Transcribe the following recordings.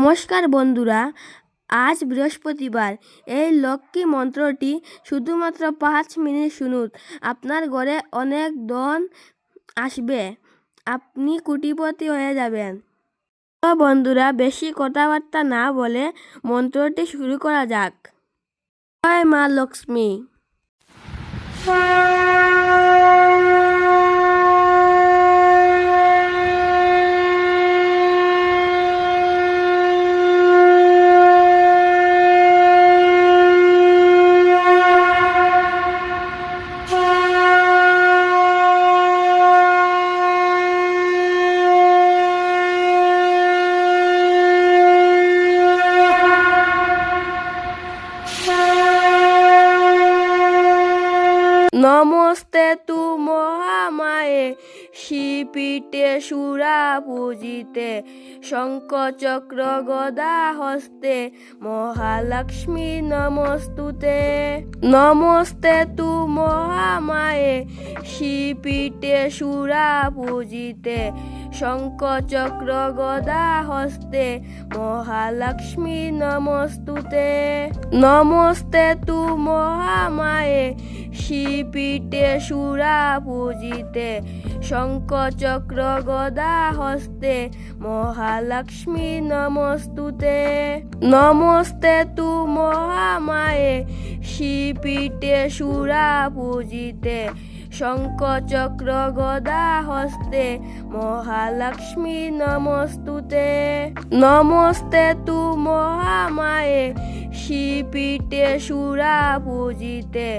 নমস্কার বন্ধুরা, আজ বৃহস্পতিবার। এই লক্ষ্মী মন্ত্রটি শুধুমাত্র 5 মিনিট শুনুন, আপনার ঘরে অনেক ধন আসবে, আপনি কোটিপতি হয়ে যাবেন। তো বন্ধুরা, বেশি কথাবার্তা না বলে মন্ত্রটি শুরু করা যাক। জয় মা লক্ষ্মী। নমস্তে তু মহামায়ে, শ্রীপীঠে সুরা পূজিতে, শঙ্খ চক্র গদা হস্তে, মহালক্ষ্মী নমস্তুতে। নমস্তে তু মহামায়ে, শ্রীপীঠে সুরা পূজিতে, শঙ্খ চক্র গদা হস্তে, মহালক্ষ্মী নমস্তুতে। নমস্তে তু মহামায়ে, শ্রীপীঠে সুরা পূজিতে, শঙ্খ চক্র গদা হস্তে, মহালক্ষ্মী নমস্তুতে। নমস্তে তু মহামায়ে, শ্রীপীঠে সুরা পূজিতে, শঙ্খ চক্র গদা হস্তে, মহালক্ষ্মী নমস্তুতে। নমস্তে তু মহামায়ে, শ্রীপীঠে সুরা পূজিতে,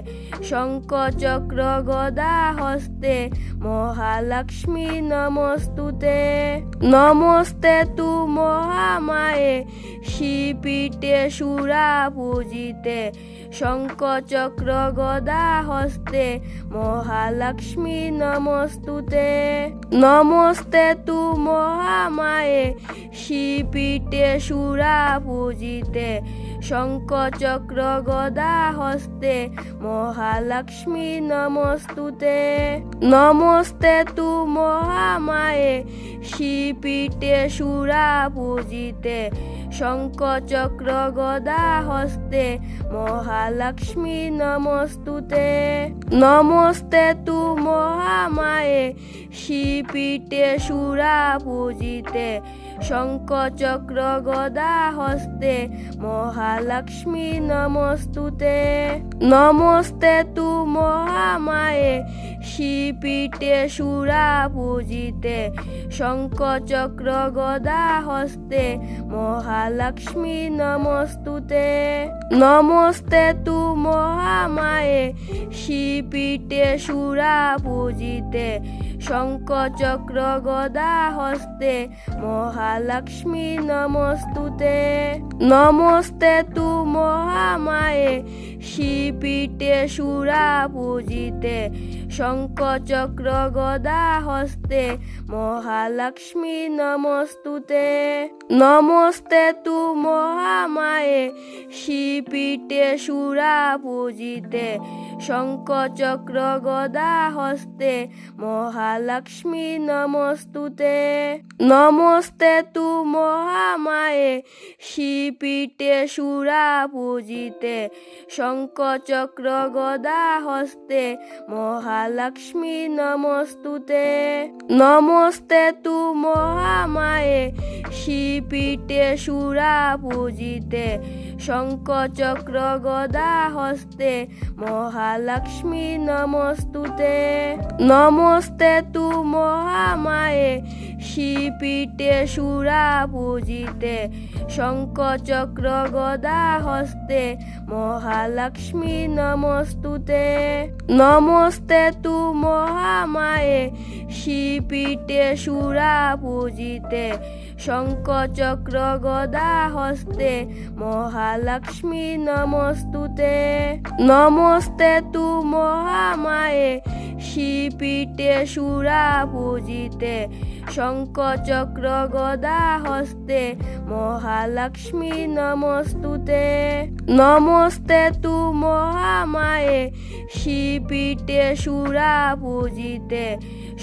শঙ্খ চক্র গদা হস্তে, মহালক্ষ্মী নমস্তুতে। নমস্তে তু মহামায়ে, শ্রীপীঠে সুরা পূজিতে, শঙ্খ চক্র গদা হস্তে, মহালক্ষ্মী নমস্তুতে। নমস্তে তু মহামায়ে, শ্রীপীঠে সুরা পূজিতে, শঙ্খ চক্র গদা হস্তে, মহালক্ষ্মী নমস্তুতে। নমস্তে তু মহামায়ে, শ্রীপীঠে সুরা পূজিতে, শঙ্খ চক্র গদা হস্তে, মহালক্ষ্মী নমস্তুতে। নমস্তে তু মহামায়ে, শ্রীপীঠে সুরা পূজিতে, শঙ্খ চক্র গদা হস্তে, মহালক্ষ্মী নমস্তুতে। নমস্তে তু মহামায়ে, শ্রীপীঠে সুরা পূজিতে, শঙ্খ চক্র গদা হস্তে, মহালক্ষ্মী নমস্তুতে। নমস্তে তু মহামায়ে, শ্রীপীঠে সুরা পূজিতে, শঙ্খ চক্র গদা হস্তে, মহালক্ষ্মী নমস্তুতে। নমস্তে তু মহামায়ে, শ্রীপীঠে সুরা পূজিতে, শঙ্খ চক্র গদা হস্তে, মহালক্ষ্মী নমস্তুতে। নমস্তে তু মহামায়ে, শ্রীপীঠে সুরা পূজিতে, শঙ্খ চক্র গদা হস্তে, মহালক্ষ্মী নমস্তুতে। নমস্তে তু মহামায়ে, শ্রীপীঠে সুরা পূজিতে, শঙ্খ চক্র গদা হস্তে, মহালক্ষ্মী নমস্তুতে। নমস্তে তু মহামায়ে, শ্রীপীঠে সুরা পূজিতে, শঙ্খ চক্র গদা হস্তে, মহালক্ষ্মী নমস্তুতে। নমস্তে তু মহামায়ে, শ্রীপীঠে সুরা পূজিতে, শঙ্খ চক্র গদা হস্তে, মহালক্ষ্মী নমস্তুতে। নমস্তে তু মহামায়ে, শ্রীপীঠে সুরা পূজিতে, শঙ্খ চক্র গদা হস্তে, মহালক্ষ্মী নমস্তুতে। নমস্তে তু মহামায়ে, শিপিটে সুরা পূজিতে শঙ্খ চক্র গদা হস্তে মহালক্ষ্মী নমস্তুতে। নমস্তে তু মহামায়ে শিপিটে সুরা পূজিতে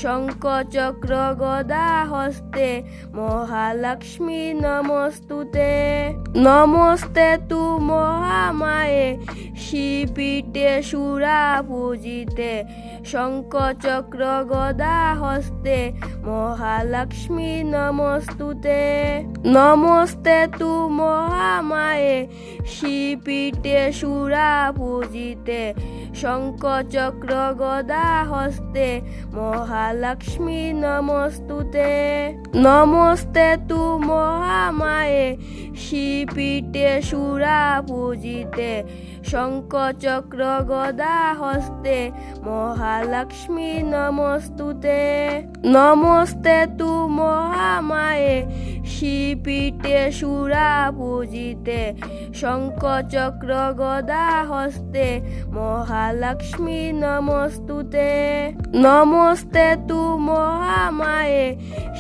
শঙ্খ চক্র গদা হস্তে মহালক্ষ্মী নমস্তুতে। নমস্তে তু মহামায়ে শিপিটে সুরা পূজিতে শঙ্খ চক্র গদা হস্তে মহালক্ষ্মী নমস্তুতে। নমস্তে তু মহামায়ে শিপিটে সুরা পূজিতে শঙ্খ চক্র গদা হস্তে মহালক্ষ্মী নমস্তুতে। নমস্তে তু মহামায়ে শিপিটে সুরা পূজিতে শঙ্খ চক্র গদা হস্তে মহালক্ষ্মী নমস্তুতে। নমস্তে তু মহামায়ে শিপিটে সুরা পূজিতে শঙ্খ চক্র গদা হস্তে মহালক্ষ্মী নমস্তুতে। নমস্তে তু মহামায়ে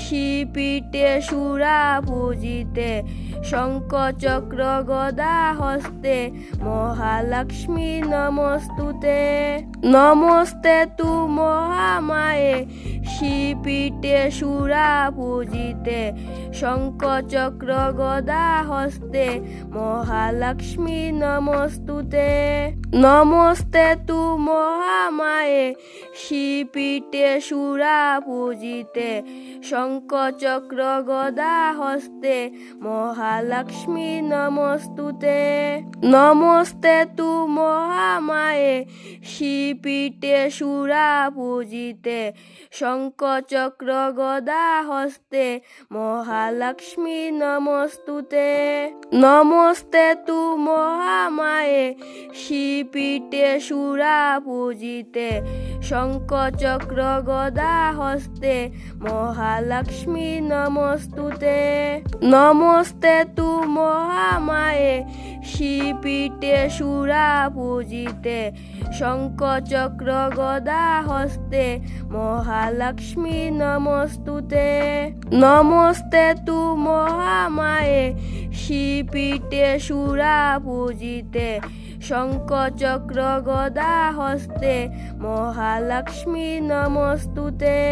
শিপিটে সুরা পূজিতে শঙ্খ চক্র গদা হস্তে মহালক্ষ্মী নমস্তুতে। নমস্তে তু মহামায়ে শিপিটে সুরা পূজিতে শঙ্খ চক্র গদা হস্তে মহালক্ষ্মী নমস্তুতে। নমস্তে তু মহামায়ে শিপিটে সুরা পূজিতে শঙ্খ চক্র গদা হস্তে মহালক্ষ্মী নমস্তুতে। নমস্তে তু মহামায়ে শিপিটে সুরা পূজিতে শঙ্খ চক্র গদা হস্তে মহালক্ষ্মী নমস্তুতে। নমস্তে তু মহামায়ে শিপিটে সুরা পূজিতে শঙ্খ চক্র গদা হস্তে মহালক্ষ্মী নমস্তুতে। নমস্তে তু মহামায়ে শিপিটে সুরা পূজিতে শঙ্খ চক্র গদা হস্তে মহালক্ষ্মী নমস্তুতে। নমস্তে তু মহামায়ে শিপিটে সুরা পূজিতে শঙ্খ চক্র গদা হস্তে মহালক্ষ্মী নমস্তুতে।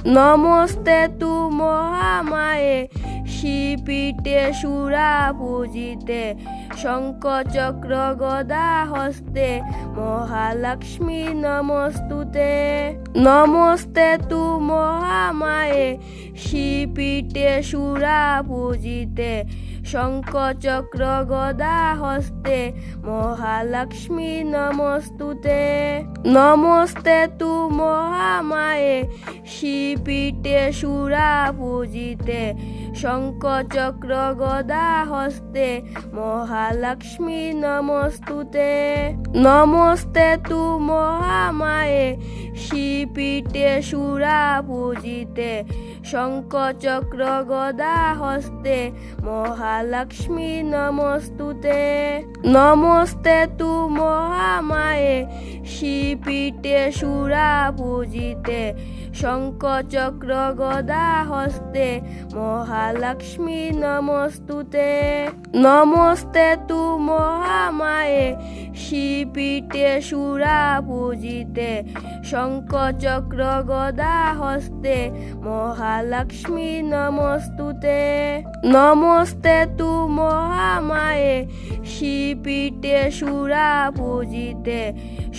নমস্তে তু মহামায়ে শিপিটে সুরা পূজিতে শঙ্খ চক্র গদা হস্তে মহালক্ষ্মী নমস্তুতে। নমস্তে তু মহামায়ে শিপিটে সুরা পূজিতে শঙ্খ চক্র গদা হস্তে মহালক্ষ্মী নমস্তুতে। নমস্তে তু মহামায়ে শিপিটে সুরা পূজিতে শঙ্খ চক্র গদা হস্তে মহালক্ষ্মী নমস্তুতে। নমস্তে তু মহামায়ে শিপিটে সুরা পূজিতে শঙ্খ চক্র গদা হস্তে মহালক্ষ্মী নমস্তুতে। নমস্তে তু মহামায়ে শিপিটে সুরা পূজিতে শঙ্খ চক্র গদা হস্তে মহালক্ষ্মী নমস্তুতে। নমস্তে তু মহামায়ে শিপিটে সুরা পূজিতে শঙ্খ চক্র গদা হস্তে মহালক্ষ্মী নমস্তুতে। নমস্তে তু মহামায়ে শিপিটে সুরা পূজিতে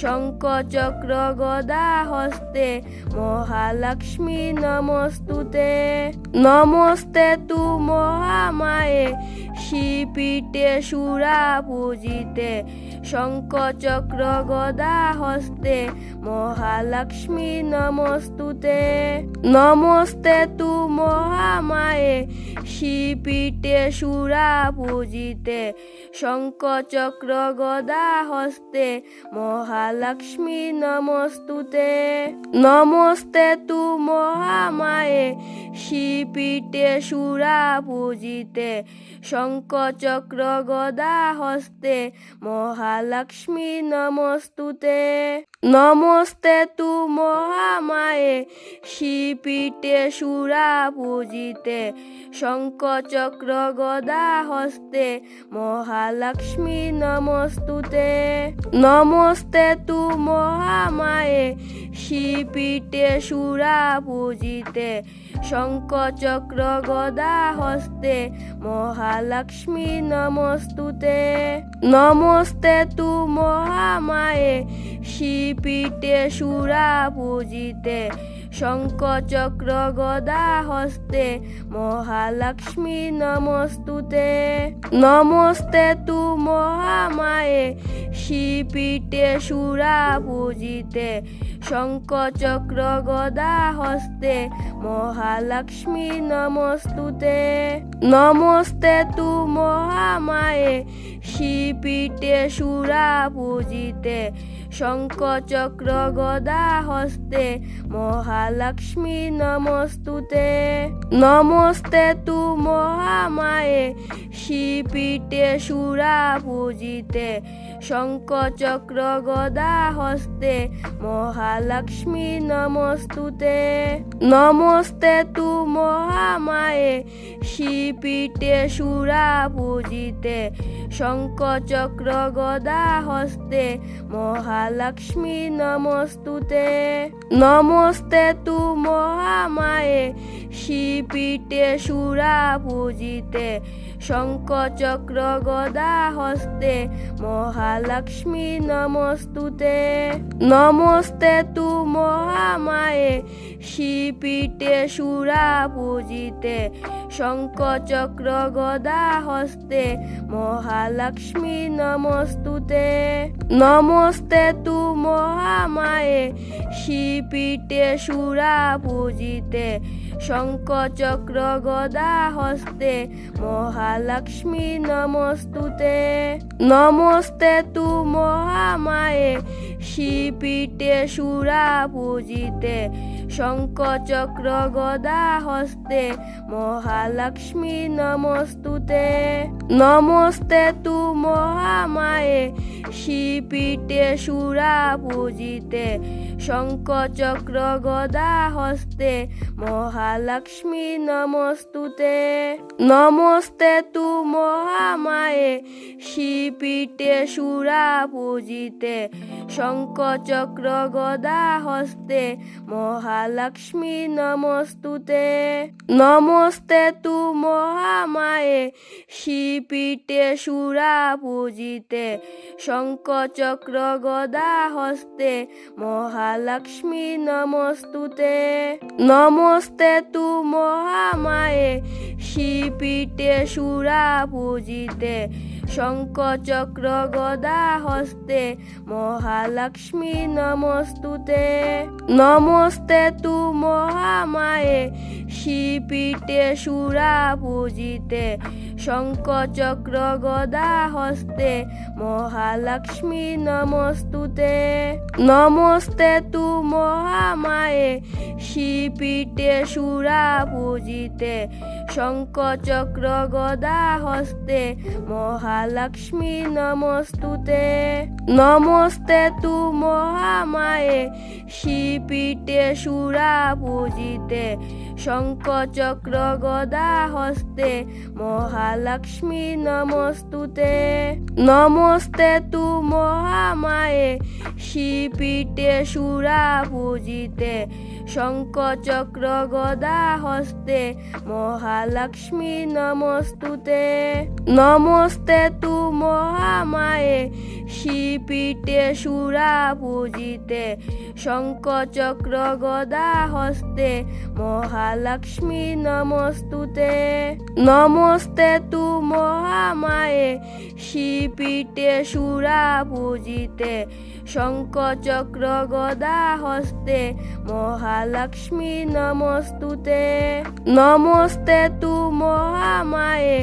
শঙ্খ চক্র গদা হস্তে মহালক্ষ্মী নমস্তুতে। নমস্তে তু মহামায়ে শিপিটে সুরা পূজিতে শঙ্খ চক্র গদা হস্তে মহালক্ষ্মী নমস্তুতে। নমস্তে তু মহামায়ে শিপিটে সুরা পূজিতে শঙ্খ চক্র গদা হস্তে মহালক্ষ্মী নমস্তুতে। নমস্তে তু মহামায়ে শিপিটে সুরা পূজিতে শঙ্খ চক্র গদা হস্তে মহালক্ষ্মী নমস্তুতে। নমস্তে তু মহামায়ে শ্রীপীঠে সুরা পূজিতে শঙ্খ চক্র গদা হস্তে মহালক্ষ্মী নমস্তুতে। নমস্তে তু মহামায়ে শ্রীপীঠে সুরা পূজিতে শঙ্খ চক্র গদা হস্তে মহালক্ষ্মী নমস্তুতে। নমস্তে তু মহামায়ে শ্রীপীঠে সুরা পূজিতে শঙ্খ চক্র গদা হস্তে মহালক্ষ্মী নমস্তুতে। নমস্তে তু মহামায়ে শ্রীপীঠে সুরা পূজিতে শঙ্খ চক্র গদা হস্তে মহালক্ষ্মী নমস্তুতে। নমস্তে তু মহামায়ে শ্রীপীঠে সুরা পূজিতে শঙ্খ চক্র গদা হস্তে মহালক্ষ্মী নমস্তুতে। নমস্তে তু মহামায়ে শ্রীপীঠে সুরা পূজিতে শঙ্খ চক্র গদা হস্তে মহালক্ষ্মী নমস্তুতে। নমস্তে তু মহামায়ে শ্রীপীঠে সুরা পূজিতে শঙ্খ চক্র গদা হস্তে মহালক্ষ্মী নমস্তুতে। নমস্তে তু মহামায়ে শ্রীপীঠে সুরা পূজিতে শঙ্খ চক্র গদা হস্তে মহালক্ষ্মী নমস্তুতে। নমস্তে তু মহামায়ে শ্রীপীঠে সুরা পূজিতে শঙ্খ চক্র গদা হস্তে মহালক্ষ্মী নমস্তুতে। নমস্তে তু মহামায়ে শ্রীপীঠে সুরা পূজিতে শঙ্খ চক্র গদা হস্তে মহালক্ষ্মী নমস্তুতে। নমস্তে তু মহামায়ে শ্রীপীঠে সুরা পূজিতে শঙ্খ চক্র গদা হস্তে মহালক্ষ্মী নমস্তুতে। নমস্তে তু মহামায়ে শ্রীপীঠে সুরা পূজিতে শঙ্খ চক্র গদা হস্তে মহালক্ষ্মী নমস্তুতে। নমস্তে তু মহামায়ে শ্রীপীঠে সুরা পূজিতে শঙ্খ চক্র গদা হস্তে মহালক্ষ্মী নমস্তুতে। নমস্তে তু মহামায়ে শ্রীপীঠে সুরা পূজিতে শঙ্খ চক্র গদা হস্তে মহালক্ষ্মী নমস্তুতে। নমস্তে তু মহামায়ে শ্রীপীঠে সুরা পূজিতে শঙ্খ চক্র গদা হস্তে মহালক্ষ্মী নমস্তুতে। নমস্তে তু মহামায়ে শ্রীপীঠে সুরা পূজিতে শঙ্খ চক্র গদা হস্তে মহালক্ষ্মী নমস্তুতে। নমস্তে তু মহামায়ে শ্রীপীঠে সুরা পূজিতে শঙ্খ চক্র গদা হস্তে মহালক্ষ্মী নমস্তুতে। নমস্তে তু মহামায়ে শ্রীপীঠে সুরা পূজিতে শঙ্খ চক্র গদা হস্তে মহালক্ষ্মী নমস্তুতে। নমস্তে তু মহামায়ে শ্রীপীঠে সুরা পূজিতে শঙ্খ চক্র গদা হস্তে মহালক্ষ্মী নমস্তুতে। নমস্তে তু মহামায়ে শ্রীপীঠে সুরা পূজিতে শঙ্খ চক্র গদা হস্তে মহালক্ষ্মী নমস্তুতে। নমস্তে তু মহামায়ে শ্রীপীঠে সুরা পূজিতে শঙ্খ চক্র গদা হস্তে মহালক্ষ্মী নমস্তুতে। নমস্তে তু মহামায়ে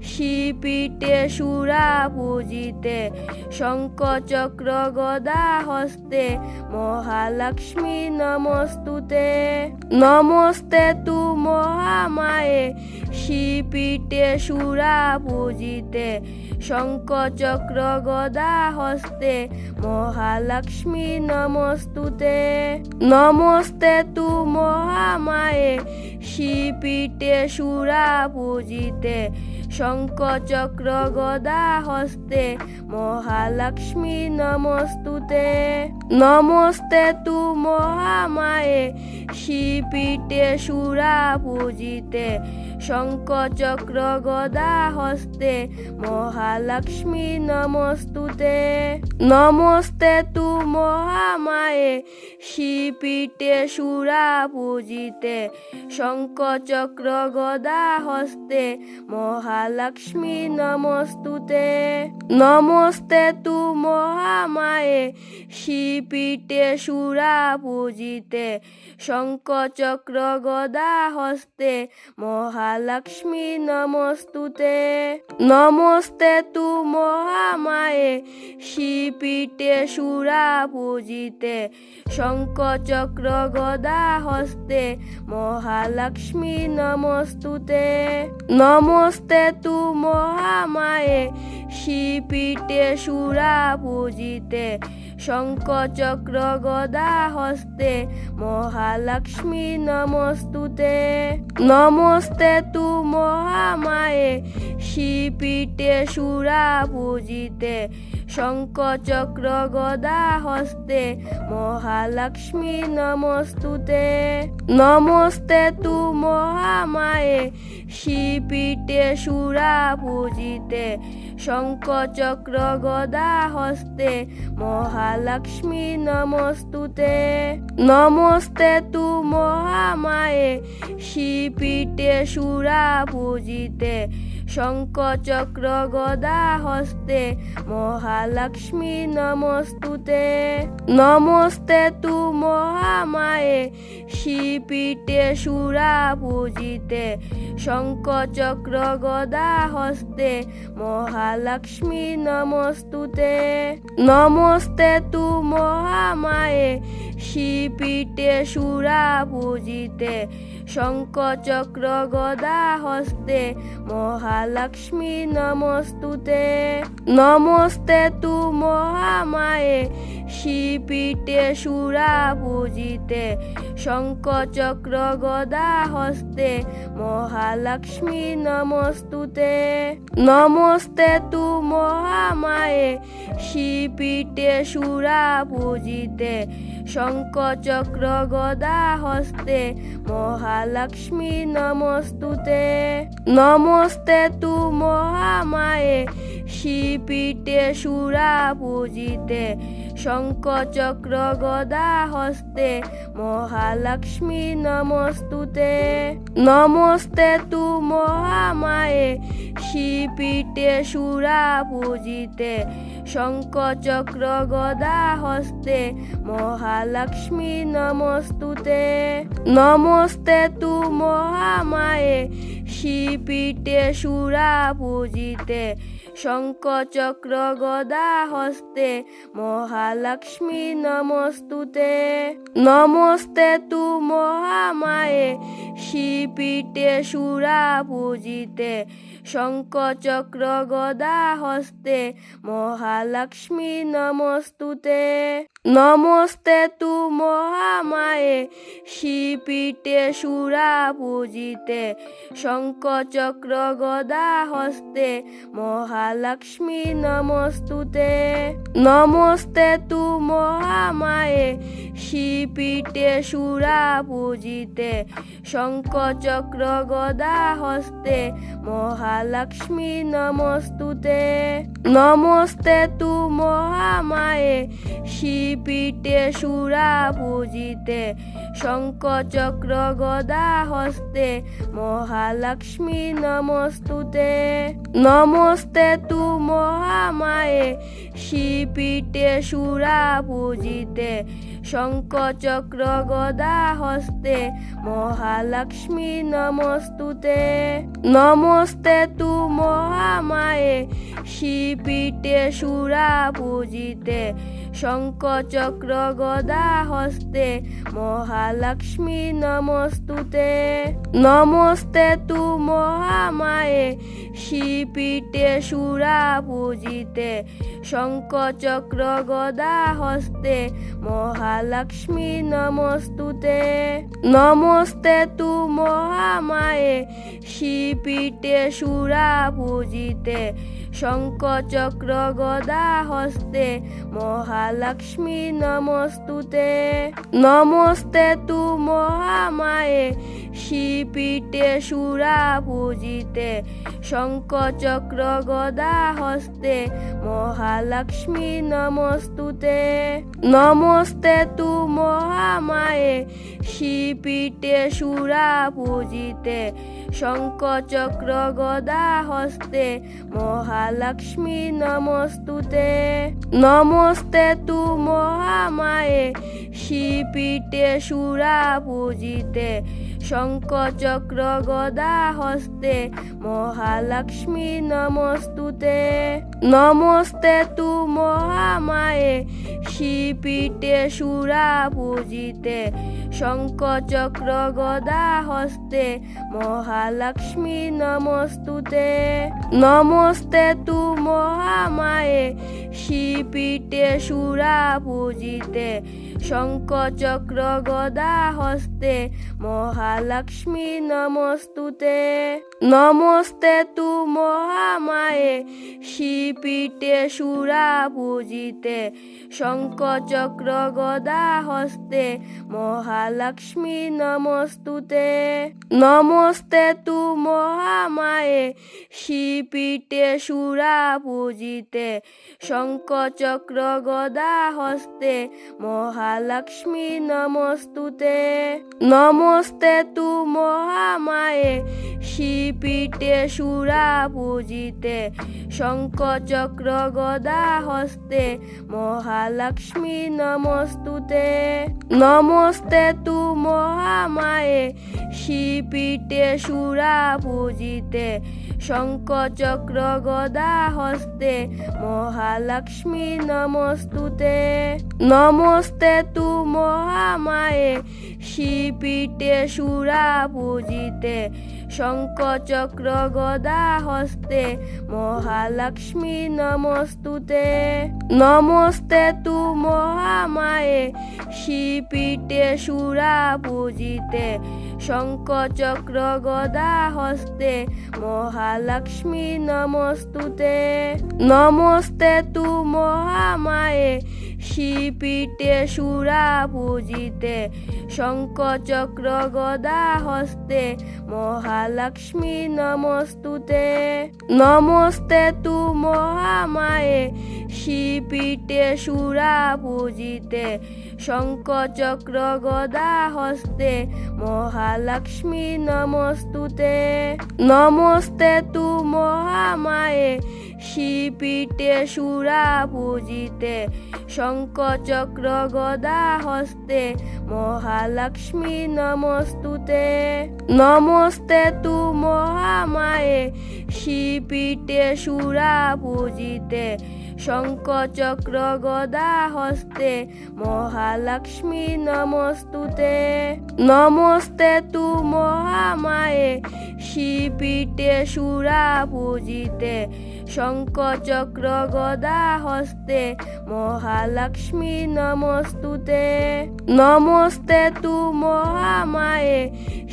শিপিটে সুরা পূজিতে শঙ্খ চক্র গদা হস্তে মহালক্ষ্মী নমস্তুতে। নমস্তে তু মহামায়ে শিপিটে সুরা পূজিতে শঙ্খ চক্র গদা হস্তে মহালক্ষ্মী নমস্তুতে। নমস্তে তু মহামায়ে শিপিটে সুরা পূজিতে শঙ্খ চক্র গদা হস্তে মহালক্ষ্মী নমস্তুতে। নমস্তে তু মহামায়ে শিপিটে সুরা পূজিতে শঙ্খ চক্র গদা হস্তে মহালক্ষ্মী নমস্তুতে। নমস্তে তু মহামায়ে শিপিটে সুরা পূজিতে শঙ্খ চক্র গদা হস্তে মহালক্ষ্মী নমস্তুতে। নমস্তে তু মহামায়ে শিপিটে সুরা পূজিতে শঙ্খ চক্র গদা হস্তে মহালক্ষ্মী নমস্তুতে। নমস্তে তু মহামায়ে শিপিটে সুরা পূজিতে শঙ্খ চক্র গদা হস্তে মহালক্ষ্মী নমস্তুতে। নমস্তে তু মহামায়ে শিপিটে সুরা পূজিতে শঙ্খ চক্র গদা হস্তে মহালক্ষ্মী নমস্তুতে। নমস্তে তু মহামায়ে শিপিটে সুরা পূজিতে শঙ্খ চক্র গদা হস্তে মহালক্ষ্মী নমস্তুতে। নমস্তে তু মহামায়ে শিপিটে সুরা পূজিতে শঙ্খ চক্র গদা হস্তে মহালক্ষ্মী নমস্তুতে। নমস্তে তু মহামায়ে শিপিটে সুরা পূজিতে শঙ্খ চক্র গদা হস্তে মহালক্ষ্মী নমস্তুতে। নমস্তে তু মহামায়ে শিপিটে সুরা পূজিতে শঙ্খ চক্র গদা হস্তে মহালক্ষ্মী নমস্তুতে। নমস্তে তু মহামায়ে শিপিটে সুরা পূজিতে শঙ্খ চক্র গদা হস্তে মহালক্ষ্মী নমস্তুতে। নমস্তে তু মহামায়ে শিপিটে সুরা পূজিতে শঙ্খ চক্র গদা হস্তে মহালক্ষ্মী নমস্তুতে। নমস্তে তু মহামায়ে শিপিটে সুরা পূজিতে শঙ্খ চক্র গদা হস্তে মহালক্ষ্মী নমস্তুতে। নমস্তে তু মহামায়ে শিপিটে সুরা পূজিতে শঙ্খ চক্র গদা হস্তে মহালক্ষ্মী নমস্তুতে। নমস্তে তু মহামায়ে শিপিটে সুরা পূজিতে শঙ্খ চক্র গদা হস্তে মহালক্ষ্মী নমস্তুতে। নমস্তে তু মহামায়ে শিপিটে সুরা পূজিতে শঙ্খ চক্র গদা হস্তে মহালক্ষ্মী নমস্তুতে। নমস্তে তু মহামায়ে শিপিটে সুরা পূজিতে শঙ্খ চক্র গদা হস্তে মহালক্ষ্মী নমস্তুতে। নমস্তে তু মহামায়ে শিপিটে সুরা পূজিতে শঙ্খ চক্র গদা হস্তে মহালক্ষ্মী নমস্তুতে। নমস্তে তু মহামায়ে শিপিটে সুরা পূজিতে শঙ্খ চক্র গদা হস্তে মহালক্ষ্মী নমস্তুতে। নমস্তে তু মহামায়ে শিপিটে সুরা পূজিতে শঙ্খ চক্র গদা হস্তে মহালক্ষ্মী নমস্তুতে। নমস্তে তু মহামায়ে শিপিটে সুরা পূজিতে শঙ্খ চক্র গদা হস্তে মহালক্ষ্মী নমস্তুতে। নমস্তে তু মহামায়ে শ্রীপীঠে সুরা পূজিতে। শঙ্খ চক্র গদা হস্তে মহালক্ষ্মী নমস্তুতে। নমস্তে তু মহামায়ে শ্রীপীঠে সুরা পূজিতে। শঙ্খ চক্র গদা হস্তে মহালক্ষ্মী নমস্তুতে। নমস্তে তু মহামায়ে শ্রীপীঠে সুরা পূজিতে। শঙ্খ চক্র গদা হস্তে মহালক্ষ্মী নমস্তুতে। নমস্তে তু মহামায়ে শ্রীপীঠে সুরা পূজিতে। শঙ্খ চক্র গদা হস্তে মহালক্ষ্মী নমস্তুতে। নমস্তে তু মহামায়ে শ্রীপীঠে সুরা পূজিতে। শঙ্খ চক্র গদা হস্তে মহালক্ষ্মী নমস্তুতে। নমস্তে তু মহামায়ে শ্রীপীঠে সুরা পূজিতে। শঙ্খ চক্র গদা হস্তে মহালক্ষ্মী নমস্তুতে। নমস্তে তু মহামায়ে শ্রীপীঠে সুরা পূজিতে। শঙ্খ চক্র গদা হস্তে মহালক্ষ্মী নমস্তুতে। নমস্তে তু মহামায়ে শ্রীপীঠে সুরা পূজিতে। শঙ্খ চক্র গদা হস্তে মহালক্ষ্মী নমস্তুতে। নমস্তে তু মহামায়ে শ্রীপীঠে সুরা পূজিতে। শঙ্খ চক্র গদা হস্তে মহালক্ষ্মী নমস্তুতে। নমস্তে তু মহামায়ে শ্রীপীঠে সুরা পূজিতে। শঙ্খ চক্র গদা হস্তে মহালক্ষ্মী নমস্তুতে। নমস্তে তু মহামায়ে শ্রীপীঠে সুরা পূজিতে। শঙ্খ চক্র গদা হস্তে মহালক্ষ্মী নমস্তুতে। নমস্তে তু মহামায়ে শ্রীপীঠে সুরা পূজিতে। শঙ্খ চক্র গদা হস্তে মহালক্ষ্মী নমস্তুতে। নমস্তে তু মহামায়ে শ্রীপীঠে সুরা পূজিতে। শঙ্খ চক্র গদা হস্তে মহালক্ষ্মী নমস্তুতে। নমস্তে তু মহামায়ে শ্রীপীঠে সুরা পূজিতে। শঙ্খ চক্র গদা হস্তে মহালক্ষ্মী নমস্তুতে। নমস্তে তু মহামায়ে শ্রীপীঠে সুরা পূজিতে। শঙ্খ চক্র গদা হস্তে মহালক্ষ্মী নমস্তুতে। নমস্তে তু মহামায়ে শ্রীপীঠে সুরা পূজিতে। শঙ্খ চক্র গদা হস্তে মহালক্ষ্মী নমস্তুতে। নমস্তে তু মহামায়ে শ্রীপীঠে সুরা পূজিতে। শঙ্খ চক্র গদা হস্তে মহালক্ষ্মী নমস্তুতে। নমস্তে তু মহামায়ে শ্রীপীঠে সুরা পূজিতে। শঙ্খ চক্র গদা হস্তে মহালক্ষ্মী নমস্তুতে। নমস্তে তু মহামায়ে শ্রীপীঠে সুরা পূজিতে। শঙ্খ চক্র গদা হস্তে মহালক্ষ্মী নমস্তুতে। নমস্তে তু মহামায়ে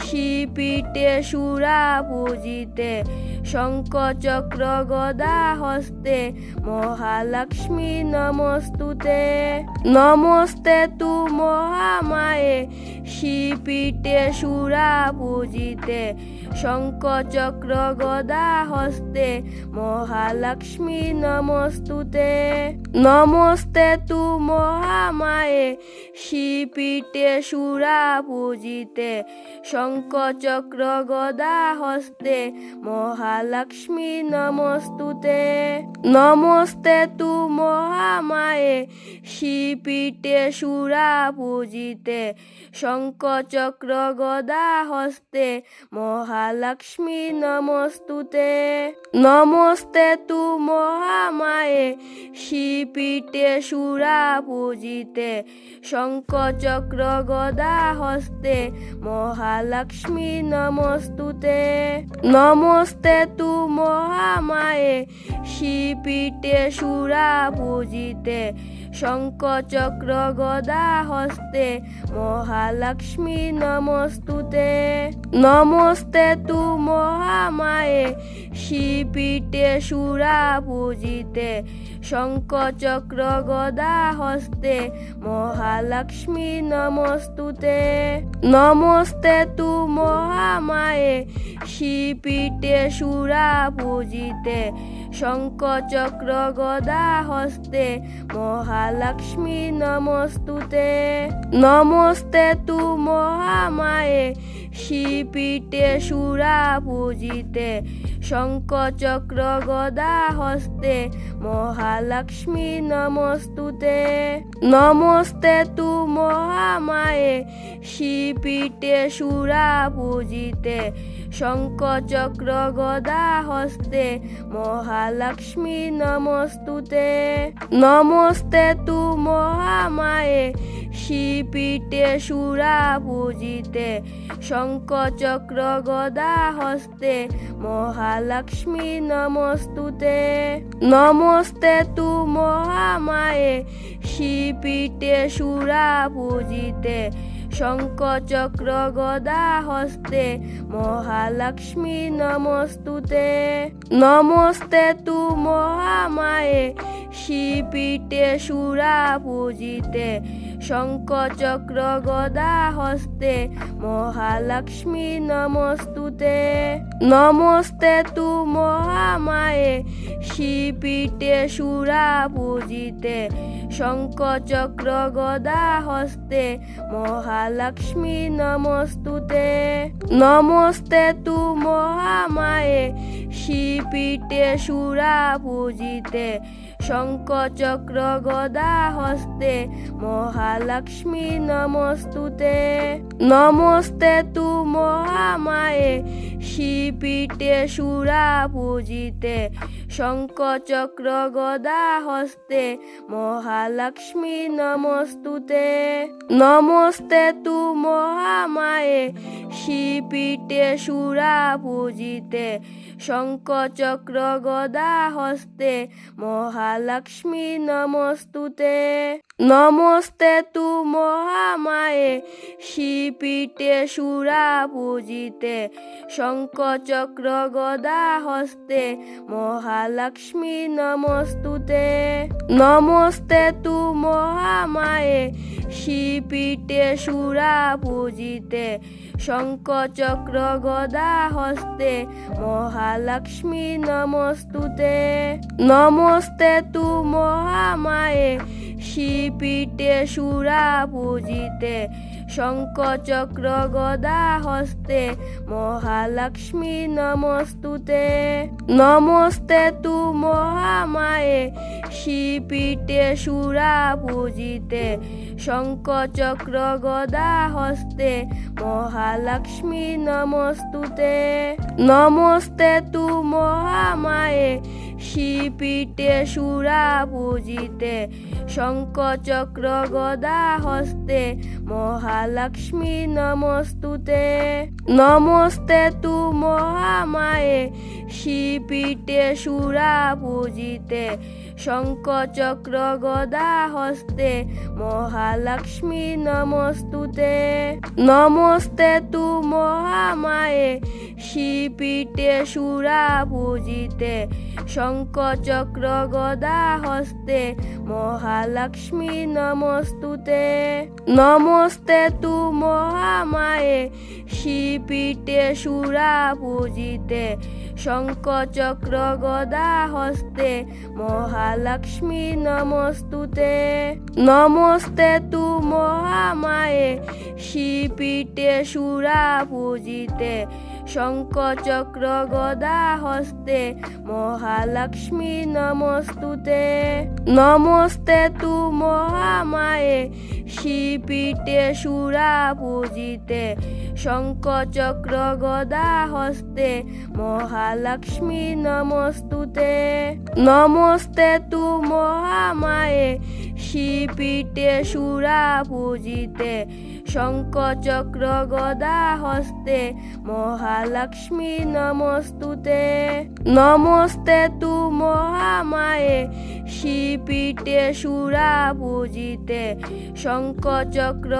শ্রীপীঠে সুরা পূজিতে। শঙ্খ চক্র গদা হস্তে মহালক্ষ্মী নমস্তুতে। নমস্তে তু মহামায়ে শ্রীপীঠে সুরা পূজিতে। শঙ্খ চক্র গদা হস্তে মহালক্ষ্মী নমস্তুতে। নমস্তে তু মহামায়ে শ্রীপীঠে সুরা পূজিতে। শঙ্খ চক্র গদা হস্তে মহা মহালক্ষ্মী নমস্তুতে। নমস্তে তু মহামায়ে শ্রীপীঠে সুরা পূজিতে, শঙ্খ চক্র গদা হস্তে মহালক্ষ্মী নমস্তুতে। নমস্তে তু মহামায়ে শ্রীপীঠে সুরা পূজিতে, শঙ্খ চক্র গদা হস্তে মহালক্ষ্মী নমস্তুতে। নমস্তে তু মহামায়ে শ্রীপীঠে সুরা পূজিতে, শঙ্খ চক্র গদা হস্তে মহালক্ষ্মী নমস্তুতে। নমস্তে তু মহামায়ে শ্রীপীঠে সুরা পূজিতে, শঙ্খ চক্র গদা হস্তে মহালক্ষ্মী নমস্তুতে। নমস্তে তু মহামায়ে শ্রীপীঠে সুরা পূজিতে, শঙ্খ চক্র গদা হস্তে মহালক্ষ্মী নমস্তুতে। নমস্তে তু মহামায়ে শ্রীপীঠে সুরা পূজিতে, শঙ্খ চক্র গদা হস্তে মহালক্ষ্মী নমস্তুতে। নমস্তে তু মহামায়ে শ্রীপীঠে সুরা পূজিতে, শঙ্খ চক্র গদা হস্তে মহালক্ষ্মী নমস্তুতে। নমস্তে তু মহামায়ে শ্রীপীঠে সুরা পূজিতে, শঙ্খ চক্র গদা হস্তে মহালক্ষ্মী নমস্তুতে। নমস্তে তু মহামায়ে শ্রীপীঠে সুরা পূজিতে, শঙ্খ চক্র গদা হস্তে মহালক্ষ্মী নমস্তুতে। নমস্তে তু মহামায়ে শ্রীপীঠে সুরা পূজিতে, শঙ্খ চক্র গদা হস্তে মহালক্ষ্মী নমস্তুতে। নমস্তে তু মহামায়ে শ্রীপীঠে সুরা পূজিতে, শঙ্খ চক্র গদা হস্তে মহালক্ষ্মী নমস্তুতে। নমস্তে তু মহামায়ে শ্রীপীঠে সুরা পূজিতে, শঙ্খ চক্র গদা হস্তে মহালক্ষ্মী নমস্তুতে। নমস্তে তু মহামায়ে শ্রীপীঠে সুরা পূজিতে, শঙ্খ চক্র গদা হস্তে মহালক্ষ্মী নমস্তুতে। নমস্তে তু মহামায়ে শ্রীপীঠে সুরা পূজিতে, শঙ্খ চক্র গদা হস্তে মহালক্ষ্মী নমস্তুতে। নমস্তে তু মহামায়ে শ্রীপীঠে সুরা পূজিতে, শঙ্খ চক্র গদা হস্তে মহালক্ষ্মী নমস্তুতে। নমস্তে তু মহামায়ে শ্রীপীঠে সুরা পূজিতে, শঙ্খ চক্র গদা হস্তে মহালক্ষ্মী নমস্তুতে। নমস্তে তু মহামায়ে শ্রীপীঠে সুরা পূজিতে, শঙ্খ চক্র গদা হস্তে মহালক্ষ্মী নমস্তুতে। নমস্তে তু মহামায়ে শ্রীপীঠে সুরা পূজিতে, শঙ্খ চক্র গদা হস্তে মহালক্ষ্মী নমস্তুতে। নমস্তে তু মহামায়ে শ্রীপীঠে সুরা পূজিতে, শঙ্খ চক্র গদা হস্তে মহালক্ষ্মী নমস্তুতে। নমস্তে তু মহামায়ে শ্রীপীঠে সুরা পূজিতে, শঙ্খ চক্র গদা হস্তে মহালক্ষ্মী নমস্তুতে। নমস্তে তু মহামায়ে শ্রীপীঠে সুরা পূজিতে, শঙ্খ চক্র গদা হস্তে মহালক্ষ্মী নমস্তুতে। নমস্তে তু মহামায়ে শ্রীপীঠে সুরা পূজিতে, শঙ্খ চক্র গদা হস্তে মহালক্ষ্মী নমস্তুতে। নমস্তে তু মহামায়ে শ্রীপীঠে সুরা পূজিতে, শঙ্খ চক্র গদা হস্তে মহালক্ষ্মী নমস্তুতে। নমস্তে তু মহামায়ে শ্রীপীঠে সুরা পূজিতে। শঙ্খ চক্র গদা হস্তে মহালক্ষ্মী নমস্তুতে। নমস্তে তু মহামায়ে শ্রীপীঠে সুরা পূজিতে। শঙ্খ চক্র গদা হস্তে মহালক্ষ্মী নমস্তুতে। নমস্তে তু মহামায়ে শ্রীপীঠে সুরা পূজিতে। শঙ্খ চক্র